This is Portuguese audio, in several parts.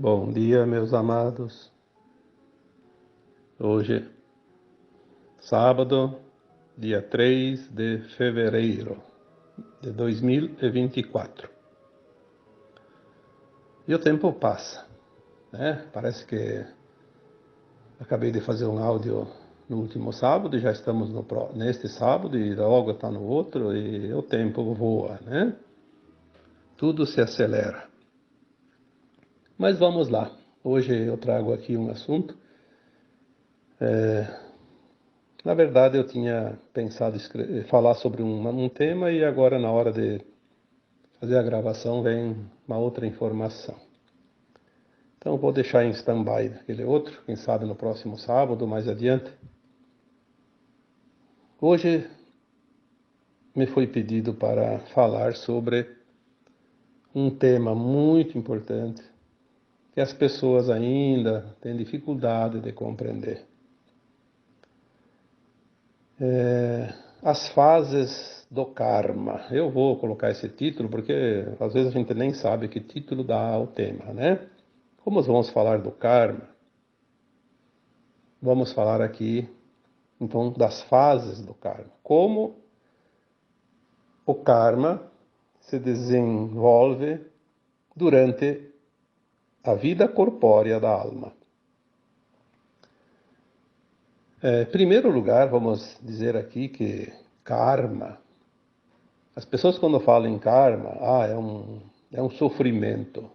Bom dia, meus amados. Hoje, sábado, dia 3 de fevereiro de 2024. E o tempo passa, né? Parece que acabei de fazer um áudio no último sábado e já estamos neste sábado e logo está no outro e o tempo voa, né? Tudo se acelera. Mas vamos lá. Hoje eu trago aqui um assunto. Na verdade, eu tinha pensado falar sobre um tema e agora, na hora de fazer a gravação, vem uma outra informação. Então, vou deixar em stand-by aquele outro, quem sabe no próximo sábado, mais adiante. Hoje me foi pedido para falar sobre um tema muito importante que as pessoas ainda têm dificuldade de compreender. As fases do karma. Eu vou colocar esse título porque às vezes a gente nem sabe que título dá ao tema, né? Como vamos falar do karma, vamos falar aqui então das fases do karma. Como o karma se desenvolve durante a vida corpórea da alma. Em primeiro lugar, vamos dizer aqui que karma, as pessoas quando falam em karma, é um sofrimento.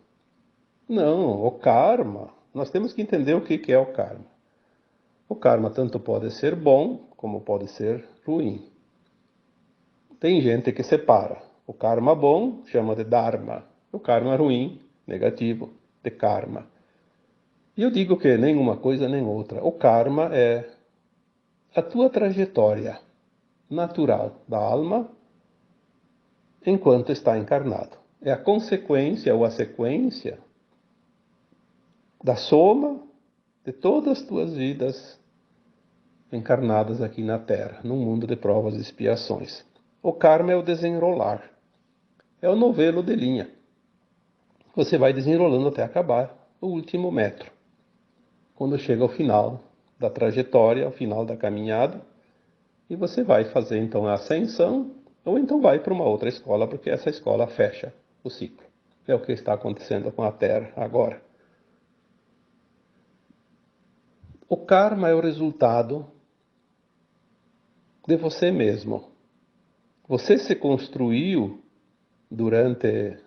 Não, o karma, nós temos que entender o que é o karma. O karma tanto pode ser bom como pode ser ruim. Tem gente que separa. O karma bom chama de dharma. O karma ruim, negativo, de karma. E eu digo que nem uma coisa nem outra. O karma é a tua trajetória natural da alma enquanto está encarnado. É a consequência ou a sequência da soma de todas as tuas vidas encarnadas aqui na Terra, num mundo de provas e expiações. O karma é o desenrolar, é o novelo de linha. Você vai desenrolando até acabar o último metro. Quando chega ao final da trajetória, ao final da caminhada, e você vai fazer então a ascensão, ou então vai para uma outra escola, porque essa escola fecha o ciclo. É o que está acontecendo com a Terra agora. O karma é o resultado de você mesmo. Você se construiu durante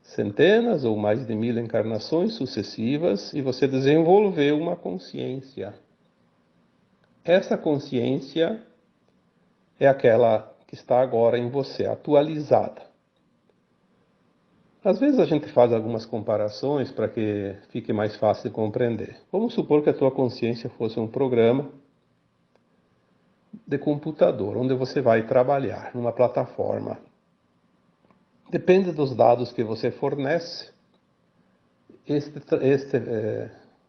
centenas ou mais de 1000 encarnações sucessivas e você desenvolveu uma consciência. Essa consciência é aquela que está agora em você, atualizada. Às vezes a gente faz algumas comparações para que fique mais fácil de compreender. Vamos supor que a tua consciência fosse um programa de computador, onde você vai trabalhar numa plataforma. Depende dos dados que você fornece, este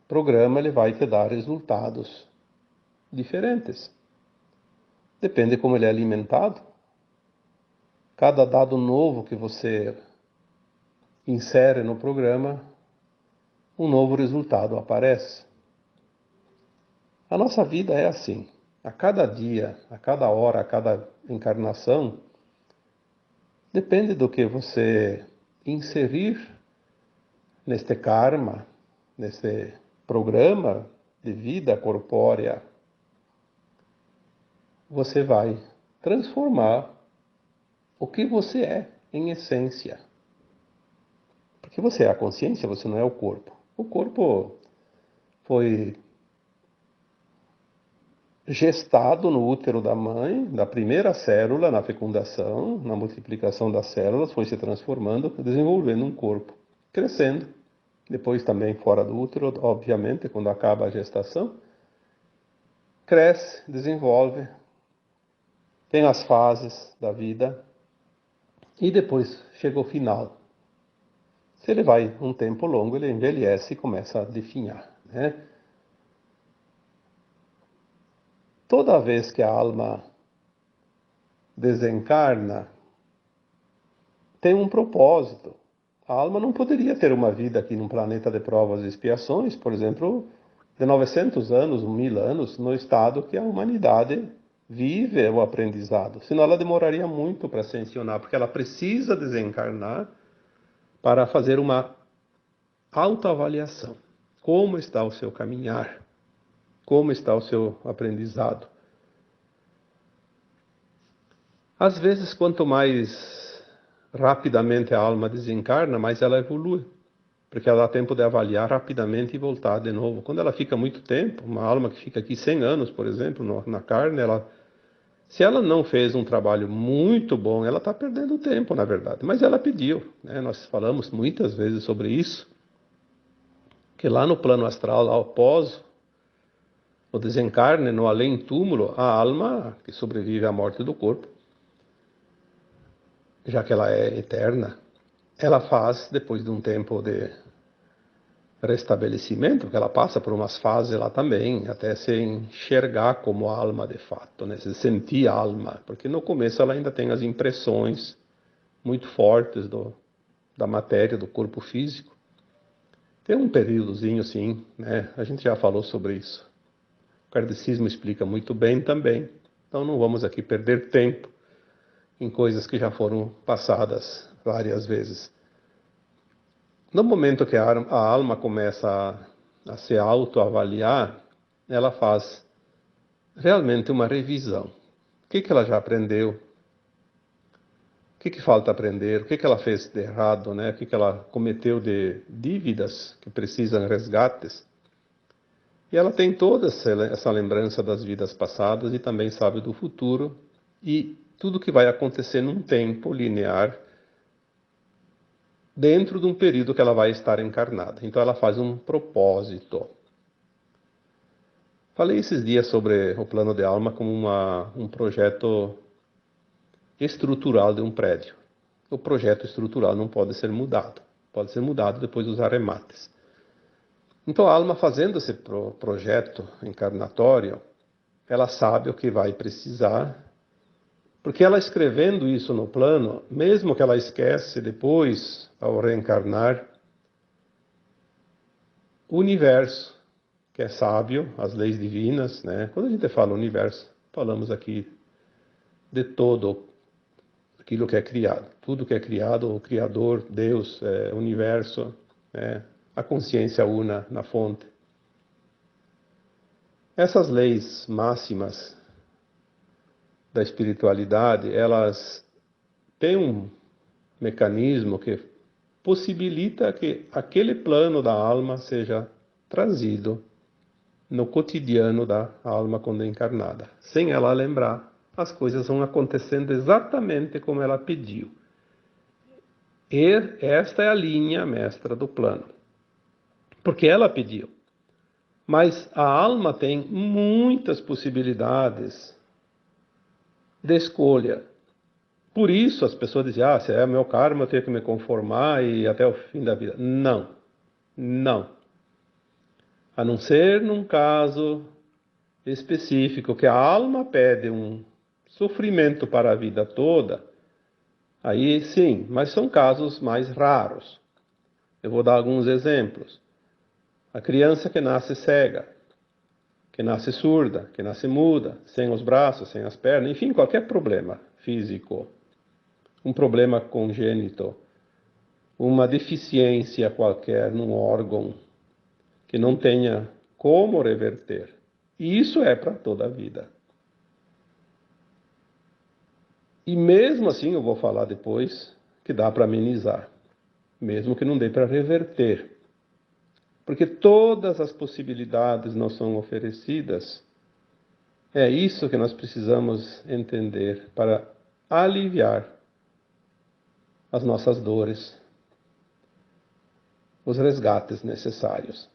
programa ele vai te dar resultados diferentes. Depende como ele é alimentado. Cada dado novo que você insere no programa, um novo resultado aparece. A nossa vida é assim. A cada dia, a cada hora, a cada encarnação, depende do que você inserir neste karma, nesse programa de vida corpórea, você vai transformar o que você é em essência. Porque você é a consciência, você não é o corpo. O corpo foi gestado no útero da mãe, da primeira célula, na fecundação, na multiplicação das células, foi se transformando, desenvolvendo um corpo, crescendo. Depois também fora do útero, obviamente, quando acaba a gestação, cresce, desenvolve, tem as fases da vida e depois chega o final. Se ele vai um tempo longo, ele envelhece e começa a definhar, né? Toda vez que a alma desencarna, tem um propósito. A alma não poderia ter uma vida aqui num planeta de provas e expiações, por exemplo, de 900 anos, 1000 anos, no estado que a humanidade vive o aprendizado. Senão ela demoraria muito para ascensionar, porque ela precisa desencarnar para fazer uma autoavaliação. Como está o seu caminhar? Como está o seu aprendizado? Às vezes, quanto mais rapidamente a alma desencarna, mais ela evolui, porque ela dá tempo de avaliar rapidamente e voltar de novo. Quando ela fica muito tempo, uma alma que fica aqui 100 anos, por exemplo, na carne, se ela não fez um trabalho muito bom, ela está perdendo tempo, na verdade. Mas ela pediu, né? Nós falamos muitas vezes sobre isso, que lá no plano astral, lá após o desencarne, no além-túmulo, a alma que sobrevive à morte do corpo, já que ela é eterna, ela faz, depois de um tempo de restabelecimento, que ela passa por umas fases lá também, até se enxergar como alma de fato, né? Se sentir alma, porque no começo ela ainda tem as impressões muito fortes da matéria, do corpo físico. Tem um períodozinho, sim, né? A gente já falou sobre isso. O kardecismo explica muito bem também, então não vamos aqui perder tempo em coisas que já foram passadas várias vezes. No momento que a alma começa a se autoavaliar, ela faz realmente uma revisão. O que ela já aprendeu? O que falta aprender? O que ela fez de errado, né? O que ela cometeu de dívidas que precisam resgates? E ela tem toda essa lembrança das vidas passadas e também sabe do futuro e tudo que vai acontecer num tempo linear dentro de um período que ela vai estar encarnada. Então ela faz um propósito. Falei esses dias sobre o plano de alma como um projeto estrutural de um prédio. O projeto estrutural não pode ser mudado. Pode ser mudado depois dos arremates. Então a alma fazendo esse projeto encarnatório, ela sabe o que vai precisar, porque ela escrevendo isso no plano, mesmo que ela esquece depois, ao reencarnar, o universo, que é sábio, as leis divinas, né? Quando a gente fala universo, falamos aqui de todo aquilo que é criado. Tudo que é criado, o Criador, Deus, universo, né? A consciência una na fonte. Essas leis máximas da espiritualidade, elas têm um mecanismo que possibilita que aquele plano da alma seja trazido no cotidiano da alma quando encarnada. Sem ela lembrar, as coisas vão acontecendo exatamente como ela pediu. E esta é a linha mestra do plano. Porque ela pediu. Mas a alma tem muitas possibilidades de escolha. Por isso as pessoas dizem, se é meu karma, eu tenho que me conformar e até o fim da vida. Não. Não. A não ser num caso específico que a alma pede um sofrimento para a vida toda, aí sim, mas são casos mais raros. Eu vou dar alguns exemplos. A criança que nasce cega, que nasce surda, que nasce muda, sem os braços, sem as pernas, enfim, qualquer problema físico, um problema congênito, uma deficiência qualquer num órgão que não tenha como reverter. E isso é para toda a vida. E mesmo assim, eu vou falar depois, que dá para amenizar, mesmo que não dê para reverter. Porque todas as possibilidades não são oferecidas. É isso que nós precisamos entender para aliviar as nossas dores, os resgates necessários.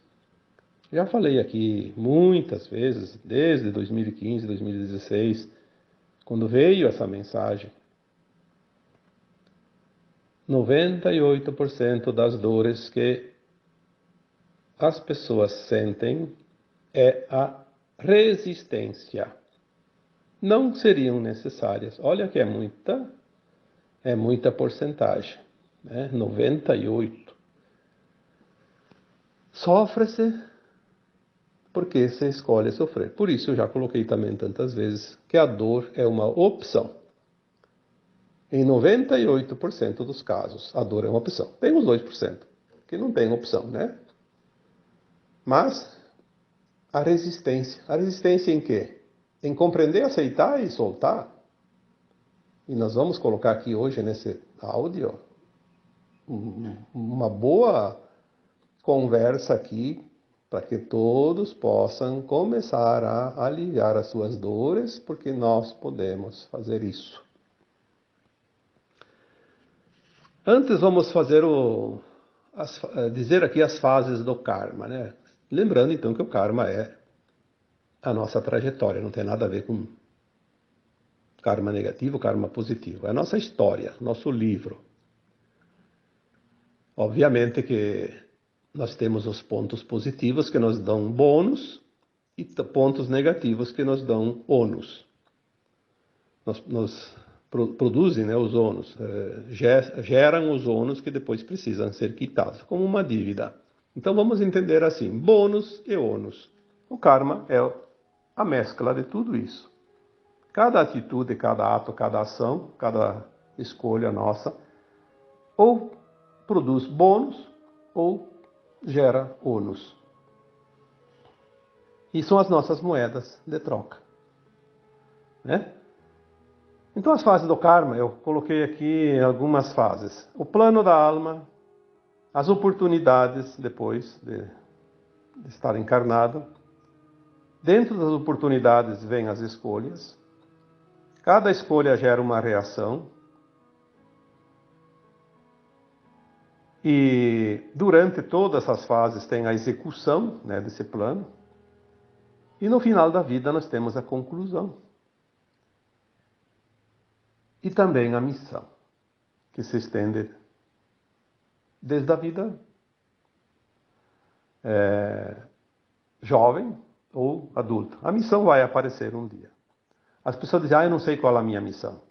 Já falei aqui muitas vezes, desde 2015, 2016, quando veio essa mensagem, 98% das dores que as pessoas sentem é a resistência. Não seriam necessárias. Olha que é muita porcentagem. né? 98. Sofre-se porque se escolhe sofrer. Por isso eu já coloquei também tantas vezes que a dor é uma opção. Em 98% dos casos, a dor é uma opção. Tem os 2% que não tem opção, né? Mas a resistência em quê? Em compreender, aceitar e soltar. E nós vamos colocar aqui hoje nesse áudio uma boa conversa aqui para que todos possam começar a aliviar as suas dores, porque nós podemos fazer isso. Antes vamos fazer dizer aqui as fases do karma, né? Lembrando então que o karma é a nossa trajetória, não tem nada a ver com karma negativo, karma positivo. É a nossa história, nosso livro. Obviamente que nós temos os pontos positivos que nos dão bônus e pontos negativos que nos dão ônus. Nos produzem, né, os ônus, geram os ônus que depois precisam ser quitados, como uma dívida. Então vamos entender assim, bônus e ônus. O karma é a mescla de tudo isso. Cada atitude, cada ato, cada ação, cada escolha nossa, ou produz bônus ou gera ônus. E são as nossas moedas de troca, né? Então as fases do karma, eu coloquei aqui algumas fases. O plano da alma, as oportunidades depois de estar encarnado. Dentro das oportunidades vêm as escolhas. Cada escolha gera uma reação. E durante todas essas fases tem a execução, né, desse plano. E no final da vida nós temos a conclusão. E também a missão, que se estende desde a vida jovem ou adulta. A missão vai aparecer um dia. As pessoas dizem, eu não sei qual é a minha missão.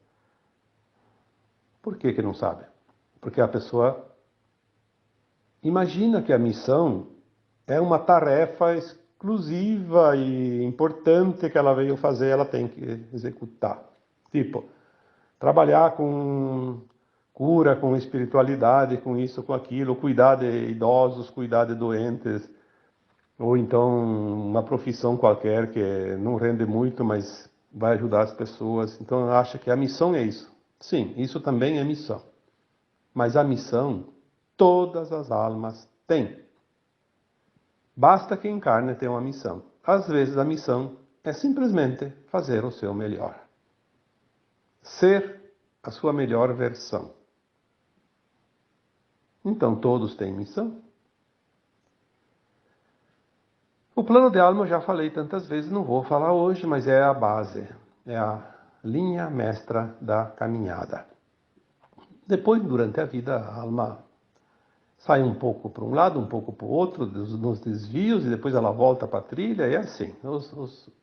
Por que não sabe? Porque a pessoa imagina que a missão é uma tarefa exclusiva e importante que ela veio fazer, ela tem que executar. Tipo, trabalhar com cura, com espiritualidade, com isso, com aquilo, cuidar de idosos, cuidar de doentes, ou então uma profissão qualquer que não rende muito, mas vai ajudar as pessoas. Então acha que a missão é isso. Sim, isso também é missão. Mas a missão todas as almas têm. Basta que encarne tenha uma missão. Às vezes a missão é simplesmente fazer o seu melhor. Ser a sua melhor versão. Então todos têm missão. O plano de alma eu já falei tantas vezes, não vou falar hoje, mas é a base, é a linha mestra da caminhada. Depois, durante a vida, a alma sai um pouco para um lado, um pouco para o outro, nos desvios, e depois ela volta para a trilha, e é assim,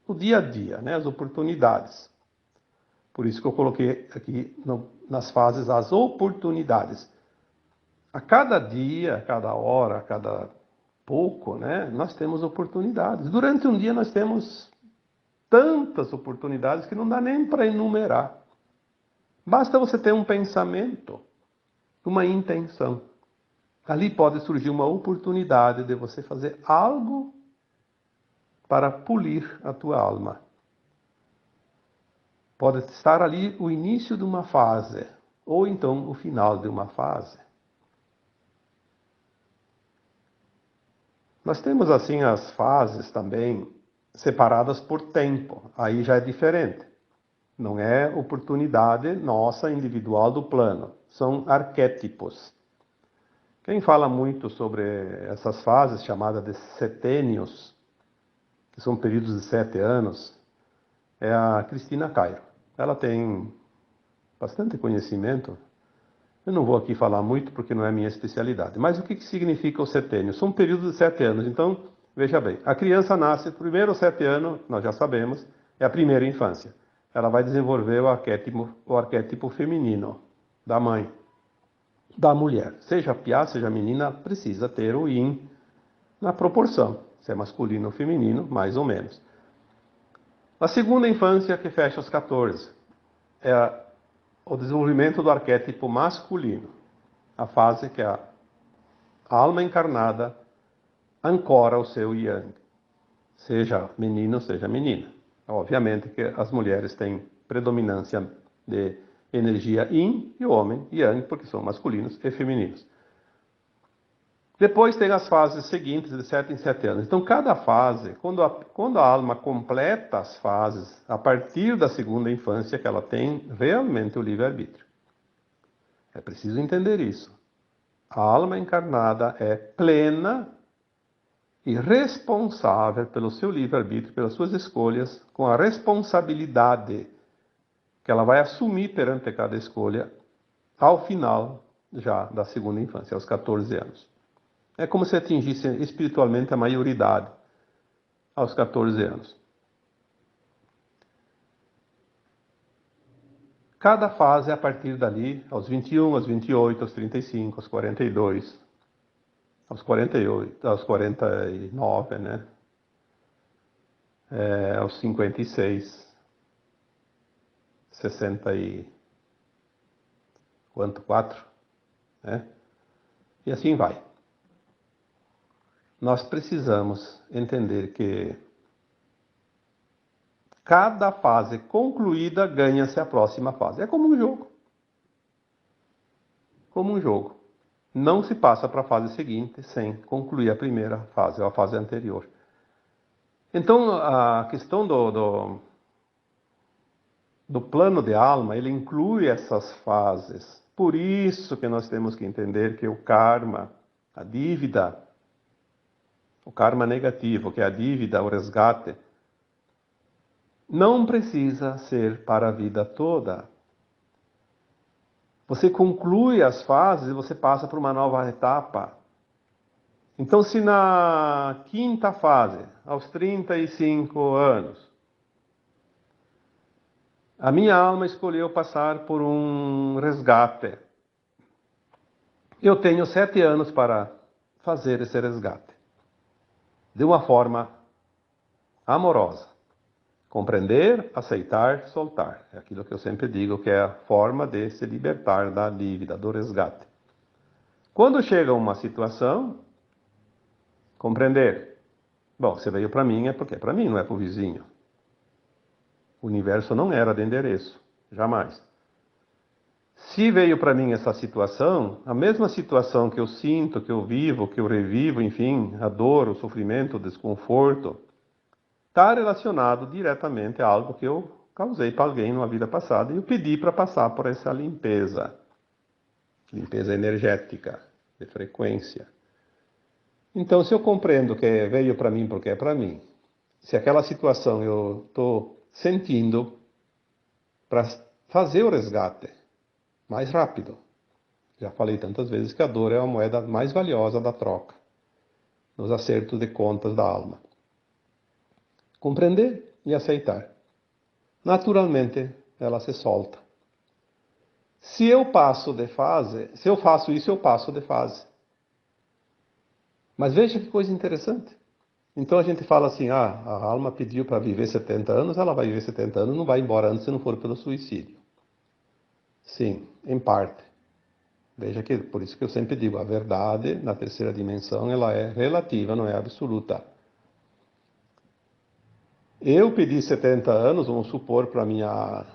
o dia a dia, né, as oportunidades. Por isso que eu coloquei aqui nas fases as oportunidades. A cada dia, a cada hora, a cada pouco, né, nós temos oportunidades. Durante um dia nós temos tantas oportunidades que não dá nem para enumerar. Basta você ter um pensamento, uma intenção. Ali pode surgir uma oportunidade de você fazer algo para polir a tua alma. Pode estar ali o início de uma fase, ou então o final de uma fase. Nós temos assim as fases também separadas por tempo, aí já é diferente. Não é oportunidade nossa individual do plano, são arquétipos. Quem fala muito sobre essas fases chamadas de setênios, que são períodos de 7 anos, é a Cristina Cairo. Ela tem bastante conhecimento. Eu não vou aqui falar muito porque não é minha especialidade. Mas o que significa o setênio? São períodos de 7 anos. Então, veja bem, a criança nasce, primeiro 7 anos, nós já sabemos, é a primeira infância. Ela vai desenvolver o arquétipo feminino da mãe. da mulher. Seja piá, seja menina, precisa ter o yin na proporção. Se é masculino ou feminino, mais ou menos. A segunda infância, que fecha aos 14, é o desenvolvimento do arquétipo masculino. A fase que a alma encarnada ancora o seu yang. Seja menino, seja menina. Obviamente que as mulheres têm predominância de energia yin e o homem yang, porque são masculinos e femininos. Depois tem as fases seguintes, de 7 em 7 anos. Então, cada fase, quando a alma completa as fases, a partir da segunda infância, que ela tem realmente o livre-arbítrio. É preciso entender isso. A alma encarnada é plena e responsável pelo seu livre-arbítrio, pelas suas escolhas, com a responsabilidade que ela vai assumir perante cada escolha ao final já da segunda infância, aos 14 anos. É como se atingisse espiritualmente a maioridade aos 14 anos. Cada fase a partir dali, aos 21, aos 28, aos 35, aos 42, aos 48, aos 49, né? Aos 56, 60 e... quanto? 4, né? E assim vai. Nós precisamos entender que cada fase concluída ganha-se a próxima fase. É como um jogo. Como um jogo. Não se passa para a fase seguinte sem concluir a primeira fase, ou a fase anterior. Então, a questão do plano de alma, ele inclui essas fases. Por isso que nós temos que entender que o karma, a dívida, o karma negativo, que é a dívida, o resgate, não precisa ser para a vida toda. Você conclui as fases e você passa para uma nova etapa. Então, se na quinta fase, aos 35 anos, a minha alma escolheu passar por um resgate, eu tenho 7 anos para fazer esse resgate. De uma forma amorosa. Compreender, aceitar, soltar. É aquilo que eu sempre digo, que é a forma de se libertar da dívida, do resgate. Quando chega uma situação, compreender. Bom, você veio para mim, é porque é para mim, não é para o vizinho. O universo não era de endereço, jamais. Se veio para mim essa situação, a mesma situação que eu sinto, que eu vivo, que eu revivo, enfim, a dor, o sofrimento, o desconforto, está relacionado diretamente a algo que eu causei para alguém numa vida passada e eu pedi para passar por essa limpeza. Limpeza energética, de frequência. Então, se eu compreendo que veio para mim porque é para mim, se aquela situação eu estou sentindo para fazer o resgate mais rápido. Já falei tantas vezes que a dor é a moeda mais valiosa da troca, nos acertos de contas da alma. Compreender e aceitar. Naturalmente, ela se solta. Se eu passo de fase, se eu faço isso, eu passo de fase. Mas veja que coisa interessante. Então a gente fala assim, a alma pediu para viver 70 anos, ela vai viver 70 anos, não vai embora antes se não for pelo suicídio. Sim, em parte. Veja que, por isso que eu sempre digo, a verdade na terceira dimensão, ela é relativa, não é absoluta. Eu pedi 70 anos, vamos supor, para a minha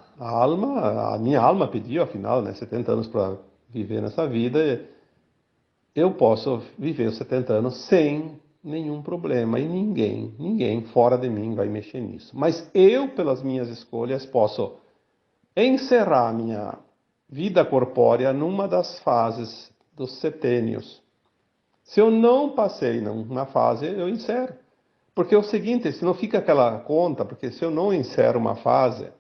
alma pediu, afinal, né, 70 anos para viver nessa vida, eu posso viver os 70 anos sem nenhum problema, e ninguém fora de mim vai mexer nisso. Mas eu, pelas minhas escolhas, posso encerrar a minha vida corpórea numa das fases dos setênios. Se eu não passei numa fase, eu encerro. Porque é o seguinte, se não fica aquela conta, porque se eu não encerro uma fase,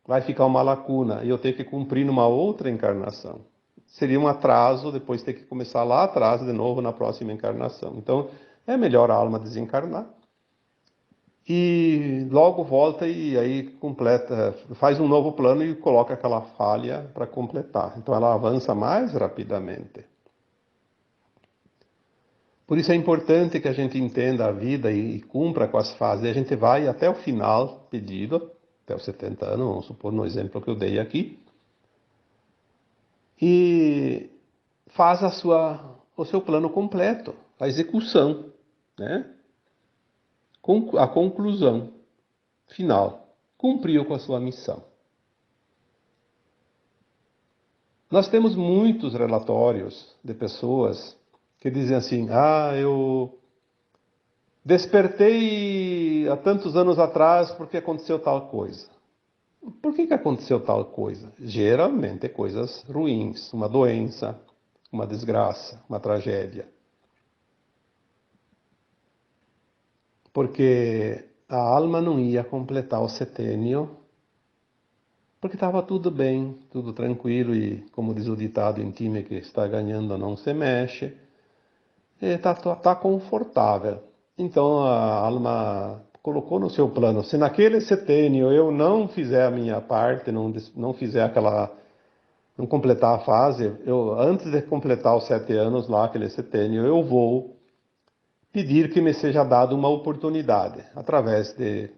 vai ficar uma lacuna e eu tenho que cumprir numa outra encarnação. Seria um atraso, depois ter que começar lá atrás de novo na próxima encarnação. Então, é melhor a alma desencarnar e logo volta e aí completa, faz um novo plano e coloca aquela falha para completar. Então ela avança mais rapidamente. Por isso é importante que a gente entenda a vida e cumpra com as fases. A gente vai até o final pedido, até os 70 anos, vamos supor no exemplo que eu dei aqui, e faz o seu plano completo, a execução, né? A conclusão final. Cumpriu com a sua missão. Nós temos muitos relatórios de pessoas que dizem assim: ah, eu despertei há tantos anos atrás porque aconteceu tal coisa. Por que aconteceu tal coisa? Geralmente coisas ruins, uma doença, uma desgraça, uma tragédia. Porque a alma não ia completar o setênio, porque estava tudo bem, tudo tranquilo e, como diz o ditado em time que está ganhando não se mexe, está confortável. Então a alma colocou no seu plano, se naquele setênio eu não fizer a minha parte, não fizer aquela, não completar a fase, antes de completar os 7 anos lá, aquele setênio, eu vou pedir que me seja dada uma oportunidade, através de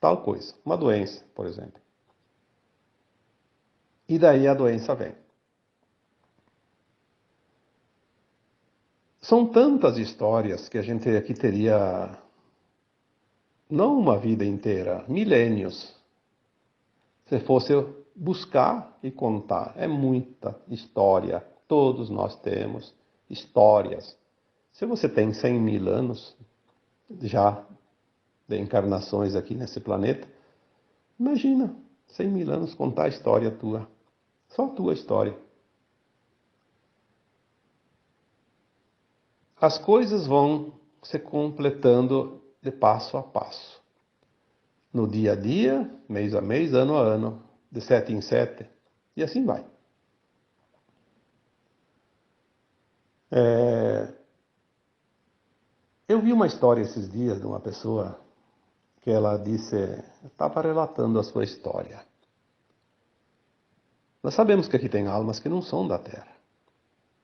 tal coisa, uma doença, por exemplo. E daí a doença vem. São tantas histórias que a gente aqui teria, não uma vida inteira, milênios, se fosse buscar e contar. É muita história. Todos nós temos histórias. Se você tem 100.000 anos já de encarnações aqui nesse planeta, imagina 100.000 anos contar a história tua. Só a tua história. As coisas vão se completando de passo a passo. No dia a dia, mês a mês, ano a ano, de 7 em 7, e assim vai. Eu vi uma história esses dias de uma pessoa que ela disse, estava relatando a sua história. Nós sabemos que aqui tem almas que não são da Terra.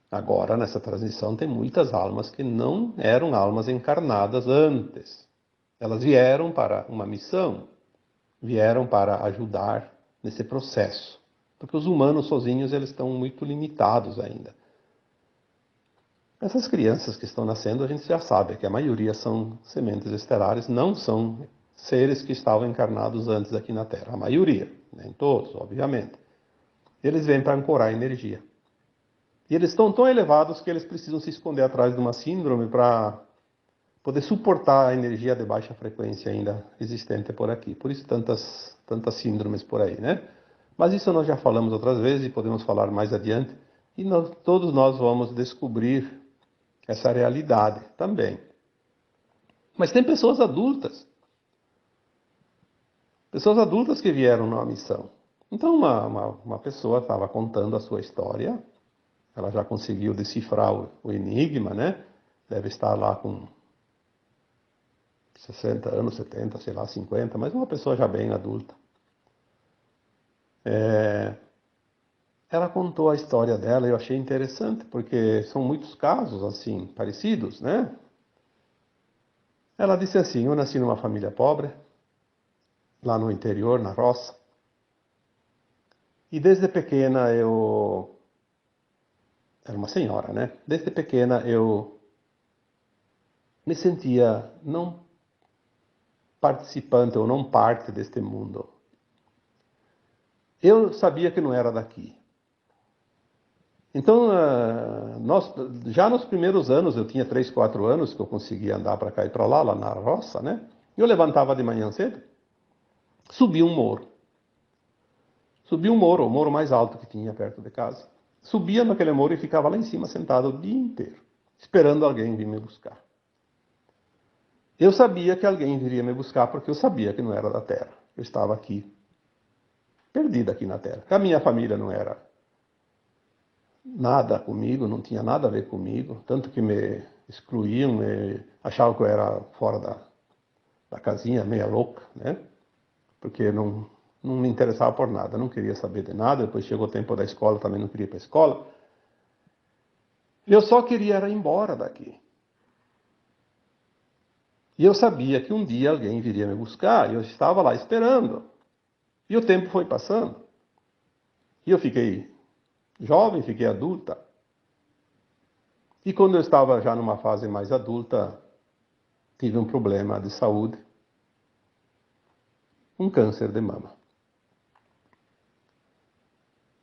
Agora, nessa transição, tem muitas almas que não eram almas encarnadas antes. Elas vieram para uma missão, vieram para ajudar nesse processo. Porque os humanos sozinhos, eles estão muito limitados ainda. Essas crianças que estão nascendo, a gente já sabe que a maioria são sementes estelares, não são seres que estavam encarnados antes aqui na Terra. A maioria, nem todos, obviamente. Eles vêm para ancorar a energia. E eles estão tão elevados que eles precisam se esconder atrás de uma síndrome para poder suportar a energia de baixa frequência ainda existente por aqui. Por isso tantas síndromes por aí, né? Mas isso nós já falamos outras vezes e podemos falar mais adiante. E todos nós vamos descobrir essa realidade também. Mas tem pessoas adultas que vieram numa missão. Então uma pessoa estava contando a sua história, ela já conseguiu decifrar o enigma, né? Deve estar lá com 60 anos, 70, sei lá, 50, mas uma pessoa já bem adulta. Ela contou a história dela e eu achei interessante, porque são muitos casos assim, parecidos, né? Ela disse assim, eu nasci numa família pobre, lá no interior, na roça, e desde pequena eu... Era uma senhora, né? Desde pequena eu me sentia não participante ou não parte deste mundo. Eu sabia que não era daqui. Então, já nos primeiros anos, eu tinha 3, 4 anos que eu conseguia andar para cá e para lá na roça, né? Eu levantava de manhã cedo, subia um morro. Subia um morro, o morro mais alto que tinha perto de casa. Subia naquele morro e ficava lá em cima sentado o dia inteiro, esperando alguém vir me buscar. Eu sabia que alguém viria me buscar porque eu sabia que não era da Terra. Eu estava aqui, perdido aqui na Terra. A minha família não era nada comigo, não tinha nada a ver comigo, tanto que me excluíam, achavam que eu era fora da casinha meia louca, né? Porque não me interessava por nada, não queria saber de nada. Depois chegou o tempo da escola, também não queria ir para a escola. Eu só queria ir embora daqui. E eu sabia que um dia alguém viria me buscar, e eu estava lá esperando. E o tempo foi passando. E eu fiquei jovem, fiquei adulta. E quando eu estava já numa fase mais adulta, tive um problema de saúde, um câncer de mama.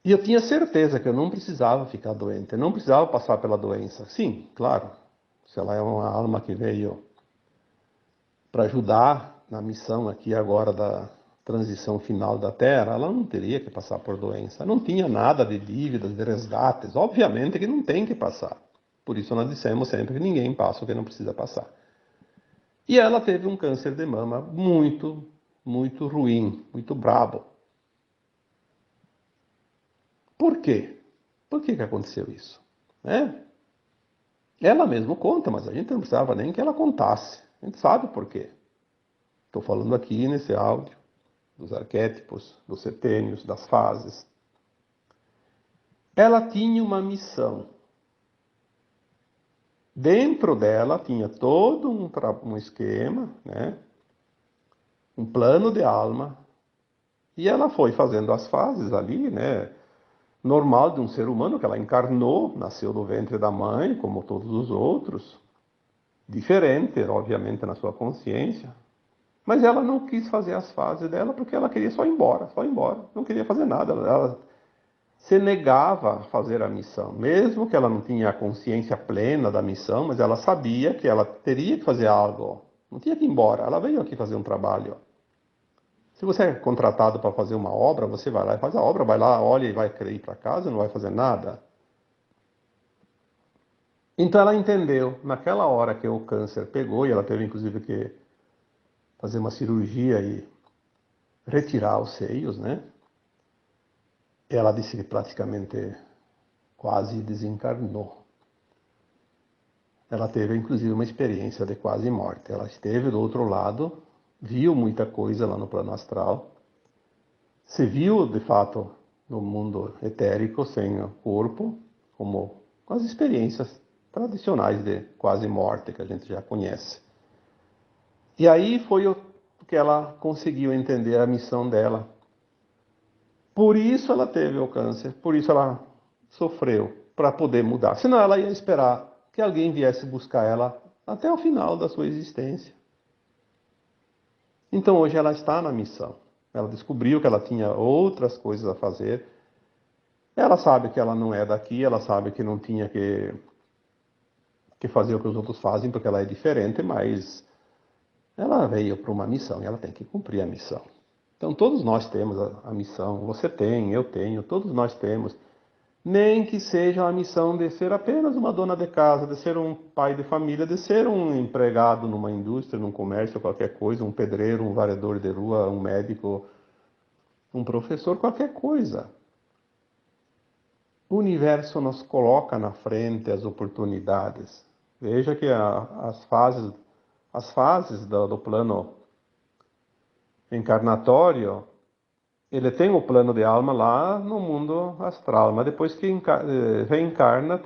E eu tinha certeza que eu não precisava ficar doente, eu não precisava passar pela doença. Sim, claro, se ela é uma alma que veio para ajudar na missão aqui agora da transição final da Terra, ela não teria que passar por doença. Não tinha nada de dívidas, de resgates. Obviamente que não tem que passar. Por isso nós dissemos sempre que ninguém passa o que não precisa passar. E ela teve um câncer de mama muito, muito ruim, muito brabo. Por quê? Por que aconteceu isso? Ela mesma conta, mas a gente não precisava nem que ela contasse. A gente sabe por quê. Estou falando aqui nesse áudio dos arquétipos, dos setênios, das fases. Ela tinha uma missão. Dentro dela tinha todo um esquema, né? Um plano de alma. E ela foi fazendo as fases ali, né? Normal de um ser humano que ela encarnou, nasceu do ventre da mãe, como todos os outros. Diferente, obviamente, na sua consciência. Mas ela não quis fazer as fases dela porque ela queria só ir embora, só ir embora. Não queria fazer nada. Ela se negava a fazer a missão. Mesmo que ela não tinha a consciência plena da missão, mas ela sabia que ela teria que fazer algo. Não tinha que ir embora. Ela veio aqui fazer um trabalho. Se você é contratado para fazer uma obra, você vai lá e faz a obra, vai lá, olha e vai querer ir para casa, não vai fazer nada. Então ela entendeu, naquela hora que o câncer pegou, e ela teve inclusive que fazer uma cirurgia e retirar os seios, né? Ela disse que praticamente quase desencarnou. Ela teve inclusive uma experiência de quase morte. Ela esteve do outro lado, viu muita coisa lá no plano astral, se viu de fato no mundo etérico, sem o corpo, como as experiências tradicionais de quase morte que a gente já conhece. E aí foi o que ela conseguiu entender a missão dela. Por isso ela teve o câncer, por isso ela sofreu, para poder mudar. Senão ela ia esperar que alguém viesse buscar ela até o final da sua existência. Então hoje ela está na missão. Ela descobriu que ela tinha outras coisas a fazer. Ela sabe que ela não é daqui, ela sabe que não tinha que fazer o que os outros fazem, porque ela é diferente, mas ela veio para uma missão e ela tem que cumprir a missão. Então todos nós temos a missão, você tem, eu tenho, todos nós temos. Nem que seja a missão de ser apenas uma dona de casa, de ser um pai de família, de ser um empregado numa indústria, num comércio, qualquer coisa, um pedreiro, um varredor de rua, um médico, um professor, qualquer coisa. O universo nos coloca na frente as oportunidades. Veja que as fases do plano encarnatório, ele tem o plano de alma lá no mundo astral, mas depois que reencarna,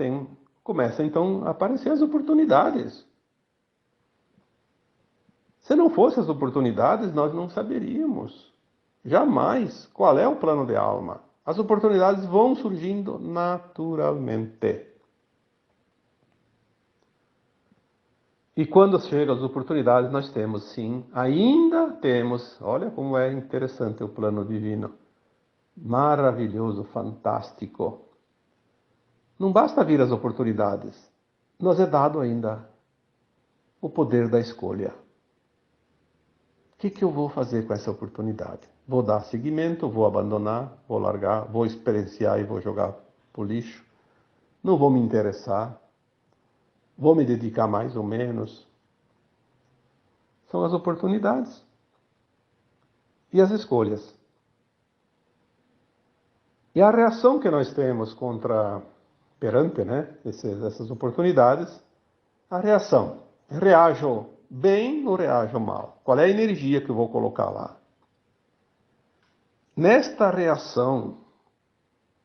começa então a aparecer as oportunidades. Se não fossem as oportunidades, nós não saberíamos jamais qual é o plano de alma. As oportunidades vão surgindo naturalmente. E quando chegam as oportunidades, nós temos sim, ainda temos, olha como é interessante o plano divino. Maravilhoso, fantástico. Não basta vir as oportunidades, nos é dado ainda o poder da escolha. O que eu vou fazer com essa oportunidade? Vou dar seguimento, vou abandonar, vou largar, vou experienciar e vou jogar pro lixo? Não vou me interessar? Vou me dedicar mais ou menos? São as oportunidades e as escolhas. E a reação que nós temos perante, né, essas oportunidades, a reação. Reajo bem ou reajo mal? Qual é a energia que eu vou colocar lá? Nesta reação,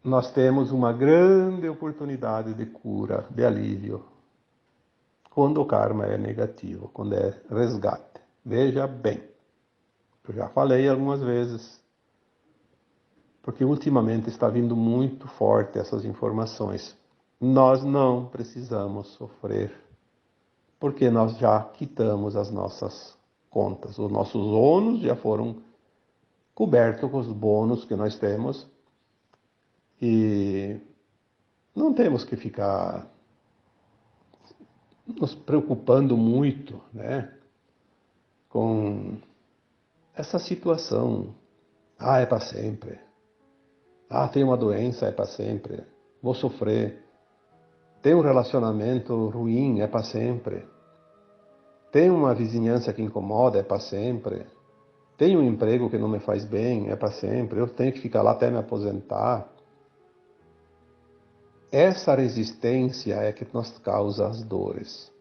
nós temos uma grande oportunidade de cura, de alívio, quando o karma é negativo, quando é resgate. Veja bem, eu já falei algumas vezes, porque ultimamente está vindo muito forte essas informações. Nós não precisamos sofrer, porque nós já quitamos as nossas contas. Os nossos ônus já foram cobertos com os bônus que nós temos e não temos que ficar nos preocupando muito, né, com essa situação. Ah, é para sempre. Ah, tem uma doença, é para sempre. Vou sofrer. Tem um relacionamento ruim, é para sempre. Tem uma vizinhança que incomoda, é para sempre. Tem um emprego que não me faz bem, é para sempre. Eu tenho que ficar lá até me aposentar. Essa resistência é que nos causa as dores.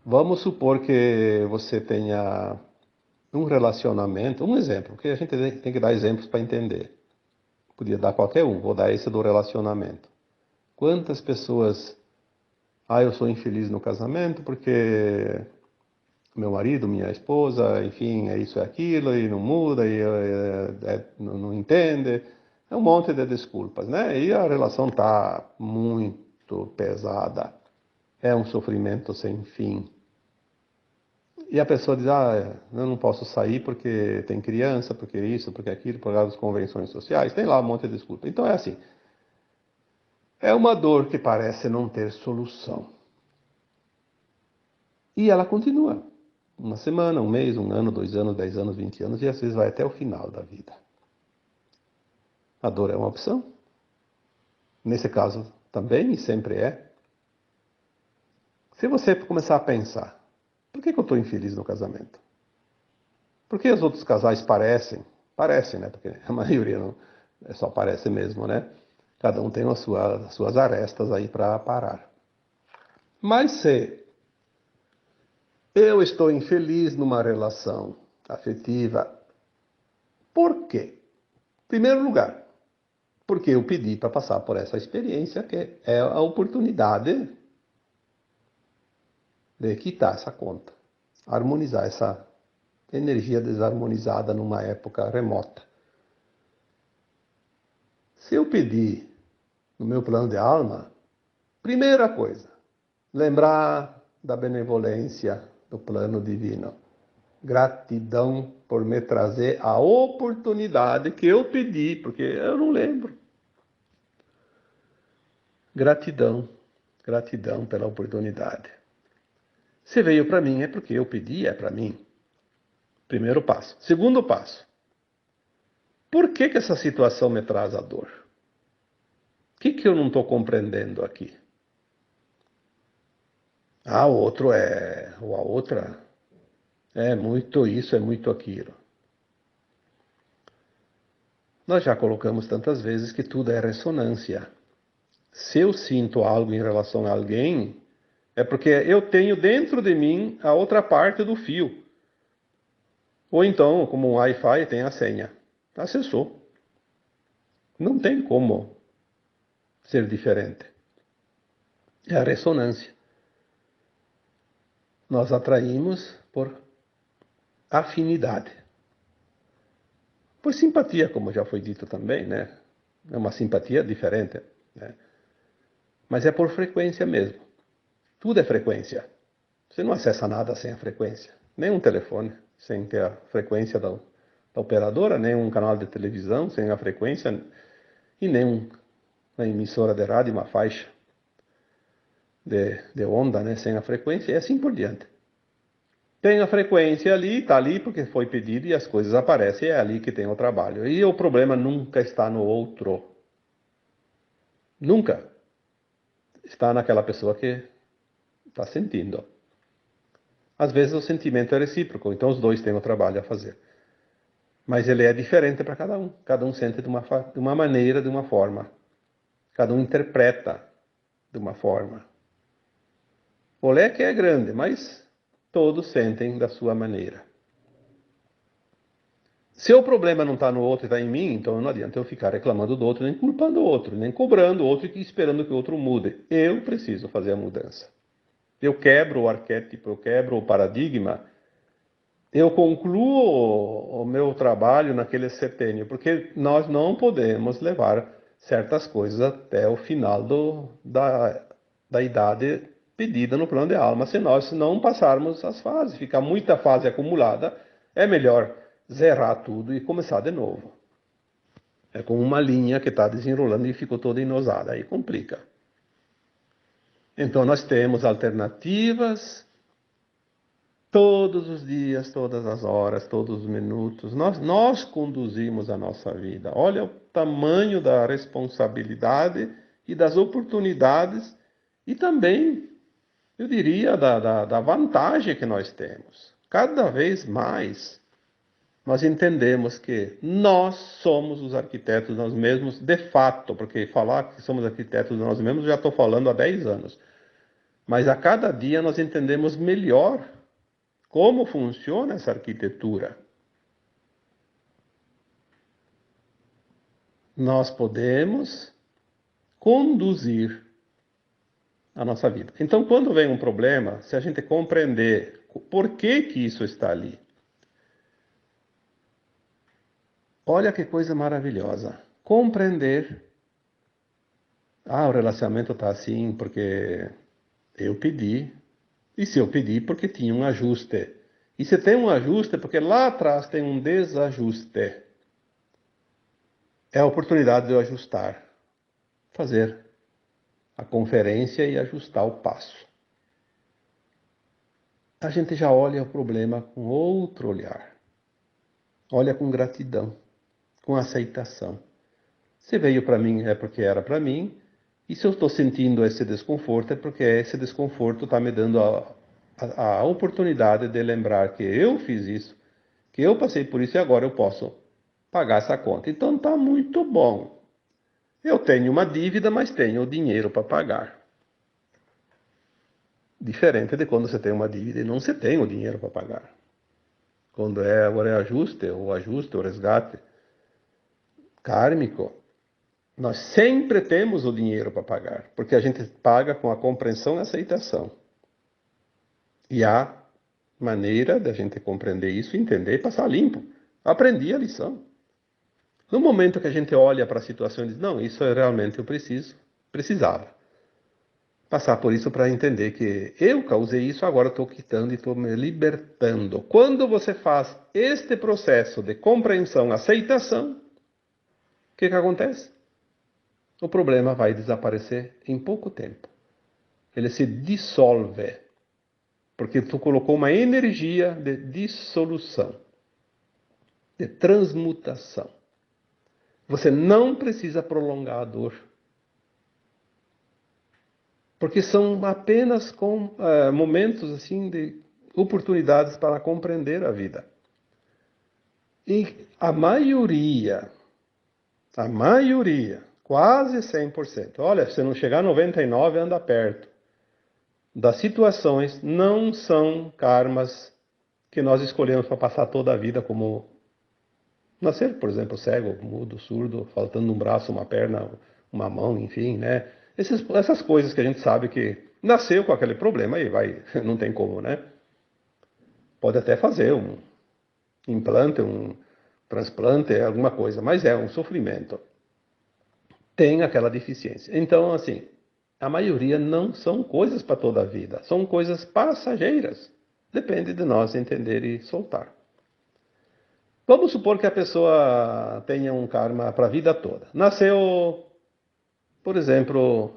Vamos supor que você tenha um relacionamento, um exemplo, porque a gente tem que dar exemplos para entender. Podia dar qualquer um, vou dar esse do relacionamento. Quantas pessoas, eu sou infeliz no casamento porque meu marido, minha esposa, enfim, é isso, é aquilo, e não muda, e não entende. É um monte de desculpas, né? E a relação está muito pesada. É um sofrimento sem fim. E a pessoa diz, eu não posso sair porque tem criança, porque isso, porque aquilo, por causa das convenções sociais. Tem lá um monte de desculpa. Então é assim, é uma dor que parece não ter solução. E ela continua. Uma semana, um mês, um ano, 2 anos, 10 anos, 20 anos, e às vezes vai até o final da vida. A dor é uma opção. Nesse caso também, e sempre é. Se você começar a pensar, por que eu estou infeliz no casamento? Por que os outros casais parecem? Parecem, né? Porque a maioria não, só parece mesmo, né? Cada um tem as suas arestas aí para parar. Mas se eu estou infeliz numa relação afetiva, por quê? Em primeiro lugar, porque eu pedi para passar por essa experiência, que é a oportunidade de quitar essa conta, harmonizar essa energia desarmonizada numa época remota. Se eu pedir no meu plano de alma, primeira coisa, lembrar da benevolência do plano divino. Gratidão por me trazer a oportunidade que eu pedi, porque eu não lembro. Gratidão, gratidão pela oportunidade. Se veio para mim é porque eu pedi, é para mim. Primeiro passo. Segundo passo. Por que essa situação me traz a dor? O que eu não estou compreendendo aqui? O outro é, ou a outra é muito isso, é muito aquilo. Nós já colocamos tantas vezes que tudo é ressonância. Se eu sinto algo em relação a alguém, é porque eu tenho dentro de mim a outra parte do fio. Ou então, como um Wi-Fi, tem a senha. Acessou. Não tem como ser diferente. É a ressonância. Nós atraímos por afinidade. Por simpatia, como já foi dito também, né? É uma simpatia diferente, né? Mas é por frequência mesmo. Tudo é frequência. Você não acessa nada sem a frequência. Nem um telefone sem ter a frequência da operadora, nem um canal de televisão sem a frequência, e nem uma emissora de rádio, uma faixa de onda, né, sem a frequência, e assim por diante. Tem a frequência ali, está ali porque foi pedido e as coisas aparecem, é ali que tem o trabalho. E o problema nunca está no outro. Nunca está naquela pessoa que está sentindo. Às vezes o sentimento é recíproco, então os dois têm o trabalho a fazer. Mas ele é diferente para cada um. Cada um sente de uma maneira, de uma forma. Cada um interpreta de uma forma. O leque é grande, mas todos sentem da sua maneira. Se o problema não está no outro e está em mim, então não adianta eu ficar reclamando do outro, nem culpando o outro, nem cobrando o outro e esperando que o outro mude. Eu preciso fazer a mudança. Eu quebro o arquétipo, eu quebro o paradigma, eu concluo o meu trabalho naquele setênio, porque nós não podemos levar certas coisas até o final da idade pedida no plano de alma. Se nós não passarmos as fases, ficar muita fase acumulada, é melhor zerar tudo e começar de novo. É como uma linha que está desenrolando e ficou toda enosada, aí complica. Então nós temos alternativas todos os dias, todas as horas, todos os minutos. Nós conduzimos a nossa vida. Olha o tamanho da responsabilidade e das oportunidades e também, eu diria, da vantagem que nós temos. Cada vez mais nós entendemos que nós somos os arquitetos nós mesmos, de fato, porque falar que somos arquitetos nós mesmos já estou falando há 10 anos. Mas a cada dia nós entendemos melhor como funciona essa arquitetura. Nós podemos conduzir a nossa vida. Então, quando vem um problema, se a gente compreender por que que isso está ali, olha que coisa maravilhosa. Compreender. Ah, o relacionamento está assim porque eu pedi. E se eu pedi, porque tinha um ajuste. E se tem um ajuste, porque lá atrás tem um desajuste. É a oportunidade de eu ajustar. Fazer a conferência e ajustar o passo. A gente já olha o problema com outro olhar. Olha com gratidão, com aceitação. Se veio para mim, é porque era para mim. E se eu estou sentindo esse desconforto, é porque esse desconforto está me dando a oportunidade de lembrar que eu fiz isso, que eu passei por isso e agora eu posso pagar essa conta. Então está muito bom. Eu tenho uma dívida, mas tenho o dinheiro para pagar. Diferente de quando você tem uma dívida e não se tem o dinheiro para pagar. Quando é o reajuste, o resgate kármico, nós sempre temos o dinheiro para pagar, porque a gente paga com a compreensão e aceitação. E há maneira da gente compreender isso, entender e passar limpo. Aprendi a lição. No momento que a gente olha para a situação e diz, não, isso realmente eu precisava. Passar por isso para entender que eu causei isso, agora estou quitando e estou me libertando. Quando você faz este processo de compreensão, aceitação, o que acontece? O problema vai desaparecer em pouco tempo. Ele se dissolve, porque tu colocou uma energia de dissolução, de transmutação. Você não precisa prolongar a dor, porque são apenas momentos assim de oportunidades para compreender a vida. E a maioria, quase 100%, olha, se não chegar a 99%, anda perto, das situações não são karmas que nós escolhemos para passar toda a vida, como nascer, por exemplo, cego, mudo, surdo, faltando um braço, uma perna, uma mão, enfim, né? Essas coisas que a gente sabe que nasceu com aquele problema e vai, não tem como, né? Pode até fazer um implante, um transplante, alguma coisa, mas é um sofrimento. Tem aquela deficiência. Então, assim, a maioria não são coisas para toda a vida, são coisas passageiras. Depende de nós entender e soltar. Vamos supor que a pessoa tenha um karma para a vida toda. Nasceu, por exemplo,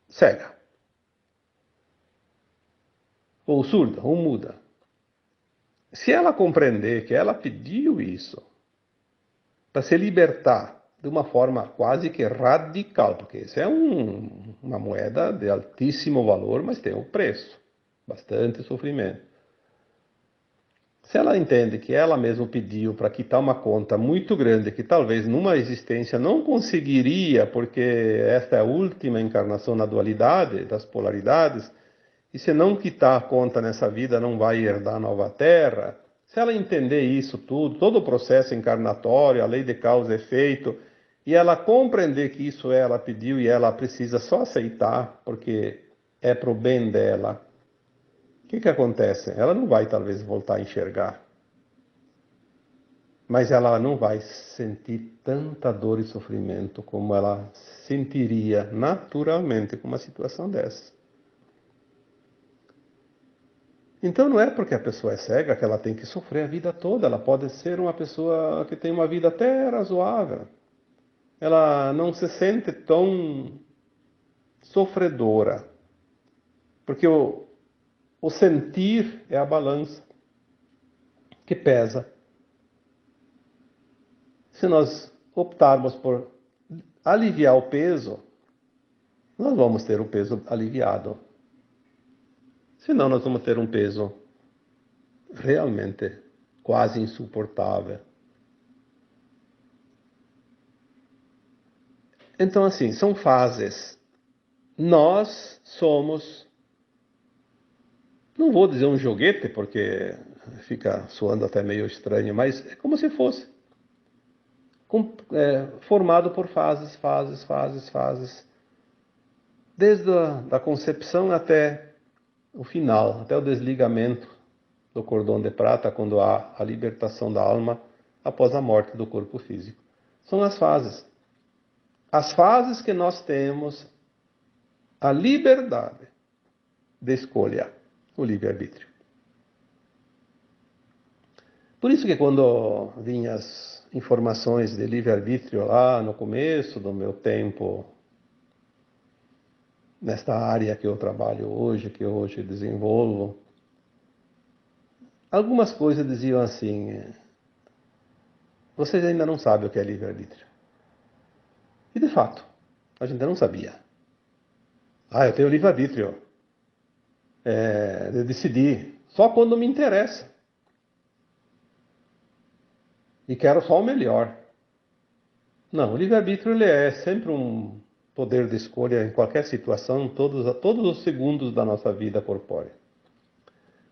cega, ou surda, ou muda. Se ela compreender que ela pediu isso para se libertar de uma forma quase que radical, porque isso é uma moeda de altíssimo valor, mas tem um preço, bastante sofrimento. Se ela entende que ela mesma pediu para quitar uma conta muito grande, que talvez numa existência não conseguiria, porque esta é a última encarnação na dualidade, das polaridades, e se não quitar a conta nessa vida, não vai herdar a nova terra, se ela entender isso tudo, todo o processo encarnatório, a lei de causa e efeito, e ela compreender que isso ela pediu e ela precisa só aceitar, porque é para o bem dela, o que acontece? Ela não vai talvez voltar a enxergar, mas ela não vai sentir tanta dor e sofrimento como ela sentiria naturalmente com uma situação dessa. Então não é porque a pessoa é cega que ela tem que sofrer a vida toda. Ela pode ser uma pessoa que tem uma vida até razoável. Ela não se sente tão sofredora. Porque o sentir é a balança que pesa. Se nós optarmos por aliviar o peso, nós vamos ter o peso aliviado. Senão nós vamos ter um peso realmente quase insuportável. Então, assim, são fases. Nós somos, não vou dizer um joguete, porque fica soando até meio estranho, mas é como se fosse formado por fases. Desde a concepção até o final, até o desligamento do cordão de prata, quando há a libertação da alma após a morte do corpo físico. São as fases. As fases que nós temos a liberdade de escolha, o livre-arbítrio. Por isso que quando vinham as informações de livre-arbítrio lá no começo do meu tempo, nesta área que eu trabalho hoje, que hoje desenvolvo, algumas coisas diziam assim: vocês ainda não sabem o que é livre-arbítrio. E de fato, a gente não sabia. Eu tenho livre-arbítrio de decidir só quando me interessa. E quero só o melhor. Não, o livre-arbítrio ele é sempre um poder de escolha em qualquer situação, todos os segundos da nossa vida corpórea.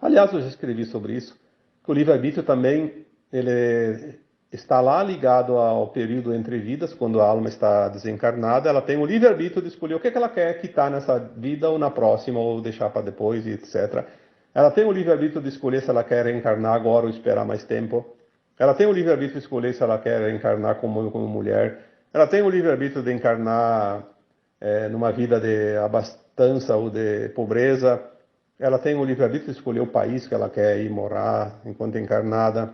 Aliás, eu já escrevi sobre isso, que o livre-arbítrio também ele está lá ligado ao período entre vidas, quando a alma está desencarnada, ela tem o livre-arbítrio de escolher o que ela quer quitar nessa vida ou na próxima, ou deixar para depois, etc. Ela tem o livre-arbítrio de escolher se ela quer reencarnar agora ou esperar mais tempo. Ela tem o livre-arbítrio de escolher se ela quer encarnar como mulher. Ela tem o livre-arbítrio de encarnar numa vida de abastança ou de pobreza. Ela tem o livre-arbítrio de escolher o país que ela quer ir morar enquanto encarnada.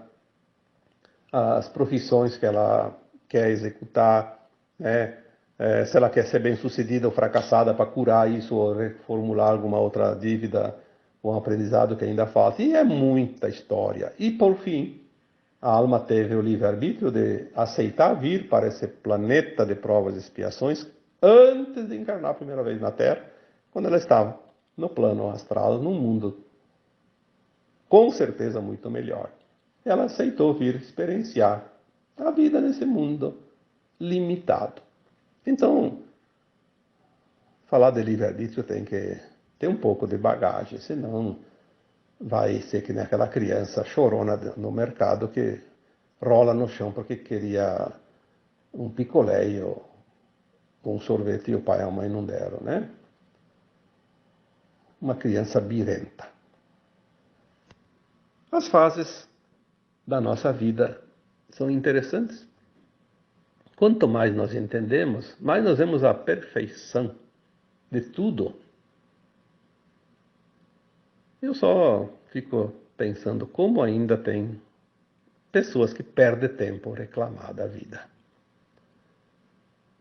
As profissões que ela quer executar, né? Se ela quer ser bem-sucedida ou fracassada para curar isso ou reformular alguma outra dívida ou um aprendizado que ainda falta. E é muita história. E, por fim, a alma teve o livre-arbítrio de aceitar vir para esse planeta de provas e expiações antes de encarnar a primeira vez na Terra, quando ela estava no plano astral, num mundo com certeza muito melhor. Ela aceitou vir experienciar a vida nesse mundo limitado. Então, falar de livre-arbítrio tem que ter um pouco de bagagem, senão vai ser que nem aquela criança chorona no mercado que rola no chão porque queria um picolé ou um sorvete e o pai e a mãe não deram, né? Uma criança birrenta. As fases da nossa vida são interessantes. Quanto mais nós entendemos, mais nós vemos a perfeição de tudo. Eu só fico pensando como ainda tem pessoas que perdem tempo reclamar da vida.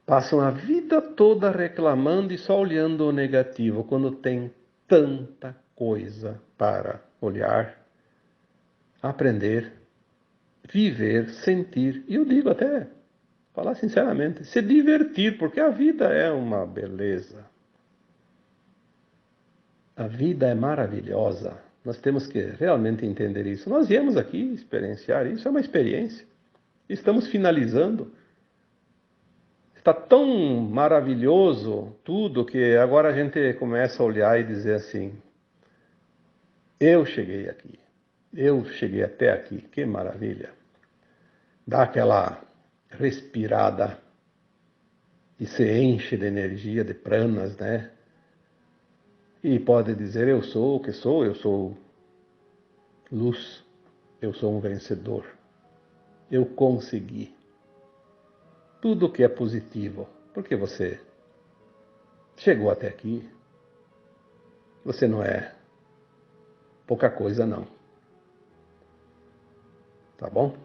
Passam a vida toda reclamando e só olhando o negativo, quando tem tanta coisa para olhar, aprender, viver, sentir. E eu digo até, falar sinceramente, se divertir, porque a vida é uma beleza. A vida é maravilhosa. Nós temos que realmente entender isso. Nós viemos aqui experienciar isso, é uma experiência. Estamos finalizando. Está tão maravilhoso tudo que agora a gente começa a olhar e dizer assim: Eu cheguei aqui. Eu cheguei até aqui. Que maravilha. Dá aquela respirada e se enche de energia, de pranas, né? E pode dizer, eu sou o que sou, eu sou luz, eu sou um vencedor. Eu consegui. Tudo que é positivo, porque você chegou até aqui, você não é pouca coisa não, tá bom?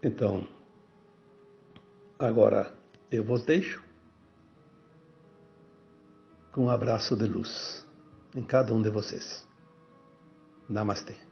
Então, agora eu vos deixo com um abraço de luz em cada um de vocês. Namastê.